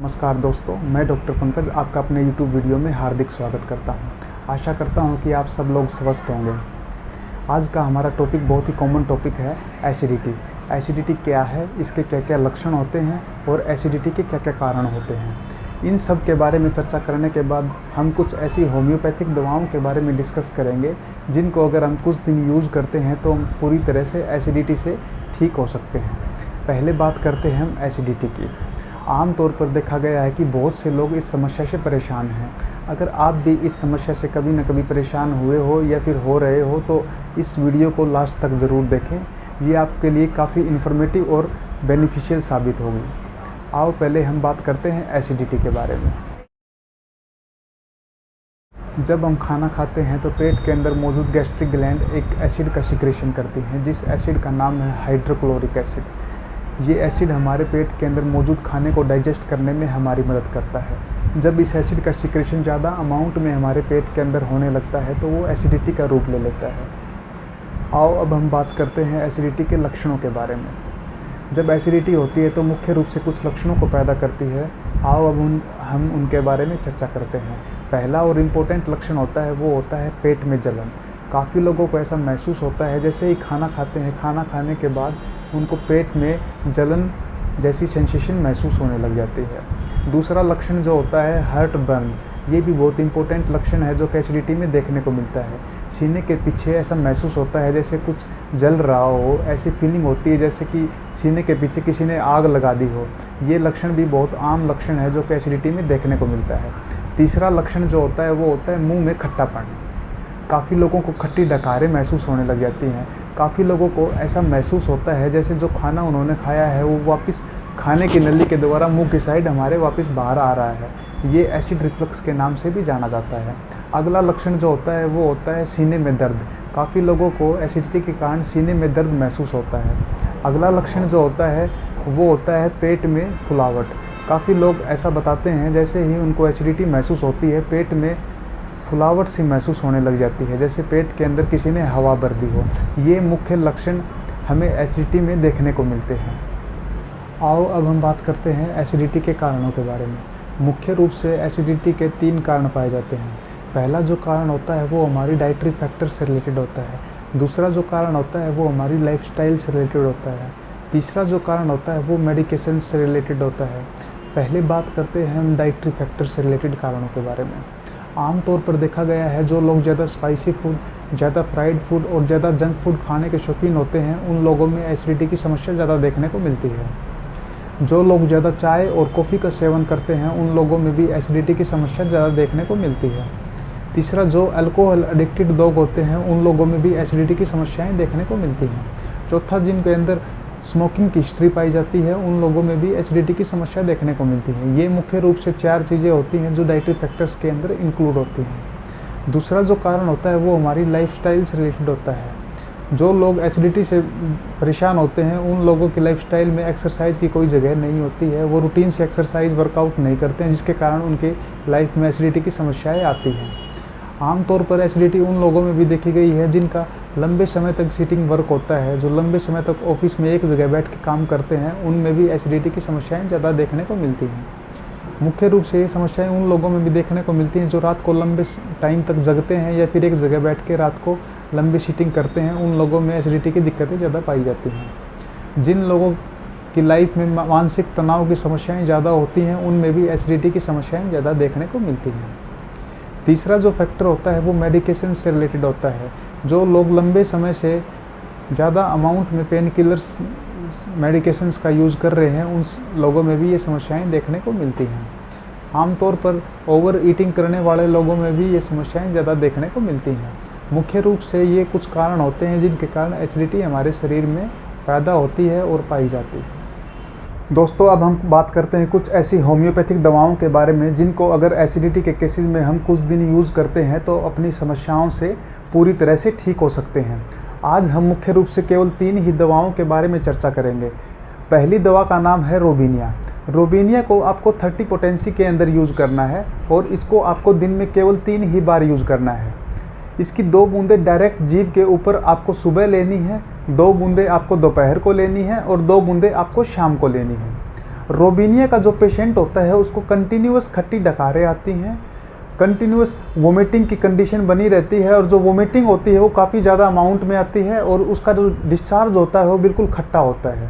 नमस्कार दोस्तों, मैं डॉक्टर पंकज आपका अपने YouTube वीडियो में हार्दिक स्वागत करता हूं। आशा करता हूं कि आप सब लोग स्वस्थ होंगे। आज का हमारा टॉपिक बहुत ही कॉमन टॉपिक है एसिडिटी। एसिडिटी क्या है, इसके क्या क्या लक्षण होते हैं और एसिडिटी के क्या क्या कारण होते हैं। इन सब के बारे में चर्चा करने के बाद हम कुछ ऐसी होम्योपैथिक दवाओं के बारे में डिस्कस करेंगे जिनको अगर हम कुछ दिन यूज़ करते हैं तो हम पूरी तरह से एसिडिटी से ठीक हो सकते हैं। पहले बात करते हैं हम एसिडिटी की। आमतौर पर देखा गया है कि बहुत से लोग इस समस्या से परेशान हैं। अगर आप भी इस समस्या से कभी न कभी परेशान हुए हो या फिर हो रहे हो तो इस वीडियो को लास्ट तक ज़रूर देखें। ये आपके लिए काफ़ी इन्फॉर्मेटिव और बेनिफिशियल साबित होगी। आओ पहले हम बात करते हैं एसिडिटी के बारे में। जब हम खाना खाते हैं तो पेट के अंदर मौजूद गैस्ट्रिक ग्लैंड एक एसिड का सिक्रेशन करती हैं, जिस एसिड का नाम है हाइड्रोक्लोरिक एसिड। ये एसिड हमारे पेट के अंदर मौजूद खाने को डाइजेस्ट करने में हमारी मदद करता है। जब इस एसिड का सिक्रेशन ज़्यादा अमाउंट में हमारे पेट के अंदर होने लगता है तो वो एसिडिटी का रूप ले लेता है। आओ अब हम बात करते हैं एसिडिटी के लक्षणों के बारे में। जब एसिडिटी होती है तो मुख्य रूप से कुछ लक्षणों को पैदा करती है। आओ अब हम उनके बारे में चर्चा करते हैं। पहला और इम्पोर्टेंट लक्षण होता है वो होता है पेट में जलन। काफ़ी लोगों को ऐसा महसूस होता है जैसे ही खाना खाते हैं, खाना खाने के बाद उनको पेट में जलन जैसी सेंसेशन महसूस होने लग जाती है। दूसरा लक्षण जो होता है हार्ट बर्न, ये भी बहुत इंपॉर्टेंट लक्षण है जो कि एसिडिटी में देखने को मिलता है। सीने के पीछे ऐसा महसूस होता है जैसे कुछ जल रहा हो, ऐसी फीलिंग होती है जैसे कि सीने के पीछे किसी ने आग लगा दी हो। ये लक्षण भी बहुत आम लक्षण है जो कि एसिडिटी में देखने को मिलता है। तीसरा लक्षण जो होता है वो होता है मुँह में खट्टापन। काफ़ी लोगों को खट्टी डकारें महसूस होने लग जाती हैं। काफ़ी लोगों को ऐसा महसूस होता है जैसे जो खाना उन्होंने खाया है वो वापस खाने की नली के द्वारा मुंह की साइड हमारे वापस बाहर आ रहा है। ये एसिड रिफ्लक्स के नाम से भी जाना जाता है। अगला लक्षण जो होता है वो होता है सीने में दर्द। काफ़ी लोगों को एसिडिटी के कारण सीने में दर्द महसूस होता है। अगला लक्षण जो होता है वो होता है पेट में फुलावट। काफ़ी लोग ऐसा बताते हैं जैसे ही उनको एसिडिटी महसूस होती है पेट में फुलावट सी महसूस होने लग जाती है, जैसे पेट के अंदर किसी ने हवा भर दी हो। ये मुख्य लक्षण हमें एसिडिटी में देखने को मिलते हैं। आओ अब हम बात करते हैं एसिडिटी के कारणों के बारे में। मुख्य रूप से एसिडिटी के 3 कारण पाए जाते हैं। पहला जो कारण होता है वो हमारी डाइटरी फैक्टर से रिलेटेड होता है। दूसरा जो कारण होता है वो हमारी लाइफस्टाइल से रिलेटेड होता है। तीसरा जो कारण होता है वो मेडिकेशन से रिलेटेड होता है। पहले बात करते हैं हम डाइटरी फैक्टर से रिलेटेड कारणों के बारे में। आमतौर पर देखा गया है जो लोग ज़्यादा स्पाइसी फूड, ज़्यादा फ्राइड फूड और ज़्यादा जंक फूड खाने के शौकीन होते हैं उन लोगों में एसिडिटी की समस्या ज़्यादा देखने को मिलती है। जो लोग ज़्यादा चाय और कॉफ़ी का सेवन करते हैं उन लोगों में भी एसिडिटी की समस्या ज़्यादा देखने को मिलती है। तीसरा, जो अल्कोहल एडिक्टेड लोग होते हैं उन लोगों में भी एसिडिटी की समस्याएँ देखने को मिलती हैं। चौथा, जिनके अंदर स्मोकिंग की हिस्ट्री पाई जाती है उन लोगों में भी एसिडिटी की समस्या देखने को मिलती है। ये मुख्य रूप से 4 चीज़ें होती हैं जो डाइटरी फैक्टर्स के अंदर इंक्लूड होती हैं। दूसरा जो कारण होता है वो हमारी लाइफस्टाइल से रिलेटेड होता है। जो लोग एसिडिटी से परेशान होते हैं उन लोगों की लाइफस्टाइल में एक्सरसाइज की कोई जगह नहीं होती है। वो रूटीन से एक्सरसाइज वर्कआउट नहीं करते हैं जिसके कारण उनके लाइफ में एसिडिटी की समस्याएँ आती हैं। आमतौर पर एसिडिटी उन लोगों में भी देखी गई है जिनका लंबे समय तक सिटिंग वर्क होता है। जो लंबे समय तक ऑफिस में एक जगह बैठ के काम करते हैं उनमें भी एसिडिटी की समस्याएं ज़्यादा देखने को मिलती हैं। मुख्य रूप से ये समस्याएं उन लोगों में भी देखने को मिलती हैं जो रात को लंबे टाइम तक जगते हैं या फिर एक जगह बैठ के रात को लंबी सिटिंग करते हैं। उन लोगों में एसिडिटी की दिक्कतें ज़्यादा पाई जाती हैं। जिन लोगों की लाइफ में मानसिक तनाव की समस्याएँ ज़्यादा होती हैं उनमें भी एसिडिटी की समस्याएँ ज़्यादा देखने को मिलती हैं। तीसरा जो फैक्टर होता है वो मेडिकेशन से रिलेटेड होता है। जो लोग लंबे समय से ज़्यादा अमाउंट में पेन किलर्स मेडिकेशंस का यूज़ कर रहे हैं उन लोगों में भी ये समस्याएं देखने को मिलती हैं। आमतौर पर ओवर ईटिंग करने वाले लोगों में भी ये समस्याएं ज़्यादा देखने को मिलती हैं। मुख्य रूप से ये कुछ कारण होते हैं जिनके कारण एसिडिटी हमारे शरीर में पैदा होती है और पाई जाती है। दोस्तों, अब हम बात करते हैं कुछ ऐसी होम्योपैथिक दवाओं के बारे में जिनको अगर एसिडिटी के केसेस में हम कुछ दिन यूज़ करते हैं तो अपनी समस्याओं से पूरी तरह से ठीक हो सकते हैं। आज हम मुख्य रूप से केवल 3 ही दवाओं के बारे में चर्चा करेंगे। पहली दवा का नाम है रोबिनिया। रोबिनिया को आपको 30 पोटेंसी के अंदर यूज़ करना है और इसको आपको दिन में केवल 3 ही बार यूज़ करना है। इसकी 2 बूंदें डायरेक्ट जीभ के ऊपर आपको सुबह लेनी है, 2 बूंदें आपको दोपहर को लेनी है और 2 बूंदें आपको शाम को लेनी है। रोबिनिया का जो पेशेंट होता है उसको कंटिन्यूअस खट्टी डकारें आती हैं, कंटिन्यूअस वोमिटिंग की कंडीशन बनी रहती है, और जो वोमिटिंग होती है वो काफ़ी ज़्यादा अमाउंट में आती है, और उसका जो डिस्चार्ज होता है वो बिल्कुल खट्टा होता है।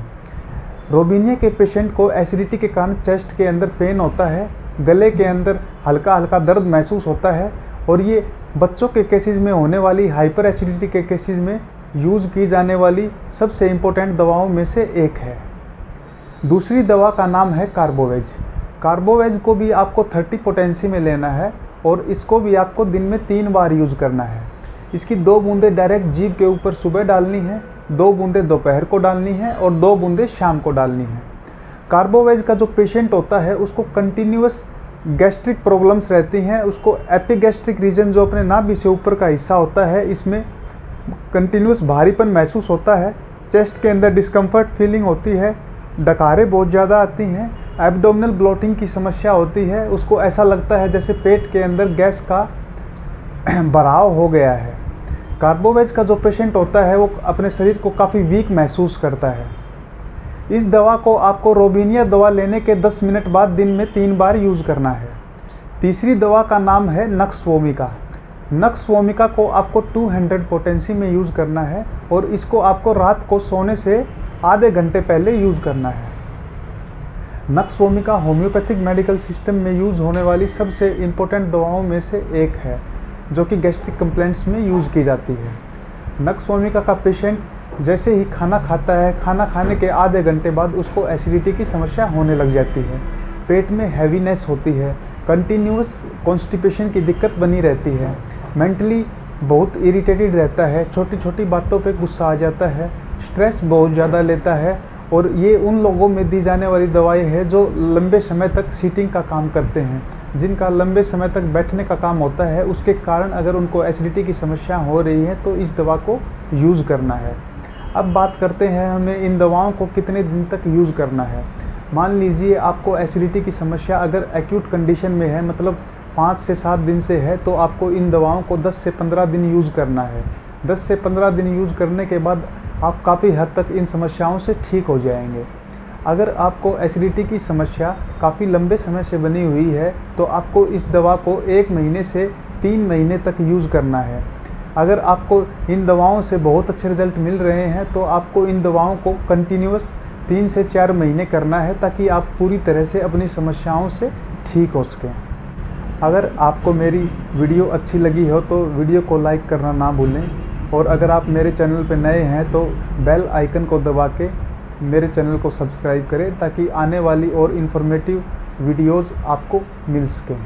रोबिनिया के पेशेंट को एसिडिटी के कारण चेस्ट के अंदर पेन होता है, गले के अंदर हल्का हल्का दर्द महसूस होता है, और ये बच्चों के केसेस में होने वाली हाइपर एसिडिटी के केसेस में यूज़ की जाने वाली सबसे इम्पोर्टेंट दवाओं में से एक है। दूसरी दवा का नाम है कार्बोवेज। कार्बोवेज को भी आपको 30 पोटेंसी में लेना है, और इसको भी आपको दिन में 3 बार यूज़ करना है। इसकी 2 बूंदें डायरेक्ट जीभ के ऊपर सुबह डालनी है, 2 बूंदें दोपहर को डालनी है, और 2 बूंदें शाम को डालनी है। कार्बोवेज का जो पेशेंट होता है उसको कंटिन्यूअस गैस्ट्रिक प्रॉब्लम्स रहती हैं, उसको एपिगैस्ट्रिक रीजन जो अपने नाभि से ऊपर का हिस्सा होता है इसमें कंटिन्यूअस भारीपन महसूस होता है, चेस्ट के अंदर डिस्कम्फर्ट फीलिंग होती है, डकारें बहुत ज़्यादा आती हैं, एब्डोमिनल ब्लोटिंग की समस्या होती है, उसको ऐसा लगता है जैसे पेट के अंदर गैस का भराव हो गया है। कार्बोवेज का जो पेशेंट होता है वो अपने शरीर को काफ़ी वीक महसूस करता है। इस दवा को आपको रोबिनिया दवा लेने के 10 मिनट बाद दिन में 3 बार यूज़ करना है। तीसरी दवा का नाम है नक्स वोमिका। नक्स वोमिका को आपको 200 पोटेंसी में यूज़ करना है, और इसको आपको रात को सोने से आधे घंटे पहले यूज़ करना है। Nux vomica homeopathic medical system में यूज़ होने वाली सबसे इम्पोर्टेंट दवाओं में से एक है, जो कि गैस्ट्रिक कंप्लेंट्स में यूज़ की जाती है। नक्स वोमिका का पेशेंट जैसे ही खाना खाता है, खाना खाने के आधे घंटे बाद उसको एसिडिटी की समस्या होने लग जाती है, पेट में हैवीनेस होती है, कंटिन्यूअस कॉन्स्टिपेशन की दिक्कत बनी रहती है, मेंटली बहुत इरिटेटेड रहता है, छोटी छोटी बातों पे गुस्सा आ जाता है, स्ट्रेस बहुत ज़्यादा लेता है। और ये उन लोगों में दी जाने वाली दवाएं हैं जो लंबे समय तक सीटिंग का काम करते हैं, जिनका लंबे समय तक बैठने का काम होता है, उसके कारण अगर उनको एसिडिटी की समस्या हो रही है तो इस दवा को यूज़ करना है। अब बात करते हैं हमें इन दवाओं को कितने दिन तक यूज़ करना है। मान लीजिए आपको एसिडिटी की समस्या अगर एक्यूट कंडीशन में है, मतलब 5 से 7 दिन से है, तो आपको इन दवाओं को 10 से 15 दिन यूज़ करना है। 10 से 15 दिन यूज़ करने के बाद आप काफ़ी हद तक इन समस्याओं से ठीक हो जाएंगे। अगर आपको एसिडिटी की समस्या काफ़ी लंबे समय से बनी हुई है तो आपको इस दवा को 1 महीने से 3 महीने तक यूज़ करना है। अगर आपको इन दवाओं से बहुत अच्छे रिजल्ट मिल रहे हैं तो आपको इन दवाओं को कंटिन्यूअस 3 से 4 महीने करना है, ताकि आप पूरी तरह से अपनी समस्याओं से ठीक हो सकें। अगर आपको मेरी वीडियो अच्छी लगी हो तो वीडियो को लाइक करना ना भूलें, और अगर आप मेरे चैनल पर नए हैं तो बेल आइकन को दबा के मेरे चैनल को सब्सक्राइब करें, ताकि आने वाली और इन्फॉर्मेटिव वीडियोज़ आपको मिल सकें।